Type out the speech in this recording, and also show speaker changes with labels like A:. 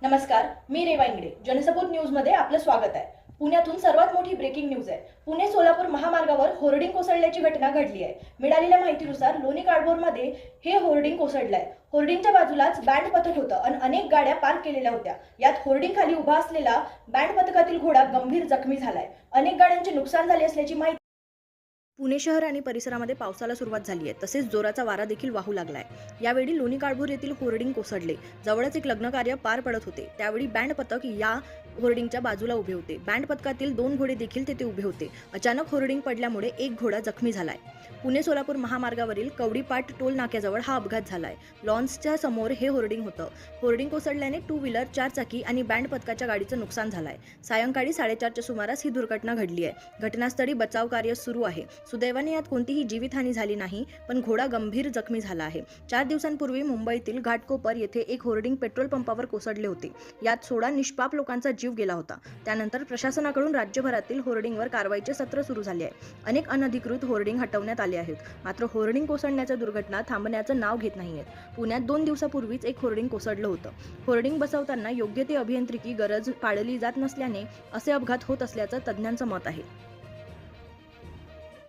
A: नमस्कार, मी रेवा इंगडे. जनसपोर्ट न्यूजमध्ये आपलं स्वागत आहे. पुण्यातून सर्वात मोठी ब्रेकिंग न्यूज आहे. पुणे सोलापूर महामार्गावर होर्डिंग कोसळल्याची घटना घडली आहे. मिळालेल्या माहितीनुसार लोणी काळभोरमध्ये हे होर्डिंग कोसळलंय. होर्डिंगच्या बाजूलाच बँड पथक होतं आणि अनेक गाड्या पार्क केलेल्या होत्या. यात होर्डिंग खाली उभा असलेला बँड पथकातील घोडा गंभीर जखमी झालाय. अनेक गाड्यांचे नुकसान झाले असल्याची माहिती. पुणे शहर आणि परिसरामध्ये पावसाला सुरुवात झाली आहे. तसेच जोराचा वारा देखील वाहू लागलाय. यावेळी लोणी काळभोर येथील होर्डिंग कोसळले. जवळच एक लग्न कार्य पार पडत होते. त्यावेळी बँड पथक या होर्डिंगच्या बाजूला उभे होते. बँड पथकातील 2 घोडे देखील तेथे उभे होते. अचानक होर्डिंग पडल्यामुळे एक घोडा जखमी झालाय. पुणे सोलापूर महामार्गावरील कवडीपाट टोल नाक्याजवळ हा अपघात झालाय. लॉन्सच्या समोर हे होर्डिंग होतं. होर्डिंग कोसळल्याने 2 व्हीलर, 4 चाकी आणि बँड पथकाच्या गाडीचं नुकसान झालंय. सायंकाळी 4:30च्या सुमारास ही दुर्घटना घडली आहे. घटनास्थळी बचाव कार्य सुरू आहे. सुदैवाने यात कोणतीही जीवितहानी झाली नाही, पण घोडा गंभीर जखमी झाला आहे. 4 दिवसांपूर्वी मुंबईतील घाटकोपर येथे एक होर्डिंग पेट्रोल पंपावर कोसळले होते. यात 16 निष्पाप लोकांचा जीव गेला होता. त्यानंतर प्रशासनाकडून राज्यभरातील होर्डिंगवर कारवाईचे सत्र सुरू झाले आहे. अनेक अनधिकृत होर्डिंग हटवण्यात आले आहेत. मात्र होर्डिंग कोसळण्याच्या दुर्घटना थांबण्याचं नाव घेत नाहीयेत. पुण्यात 2 दिवसापूर्वीच एक होर्डिंग कोसळलं होतं. होर्डिंग बसवताना योग्य ते अभियांत्रिकी गरज पाळली जात नसल्याने असे अपघात होत असल्याचं तज्ज्ञांचं मत आहे.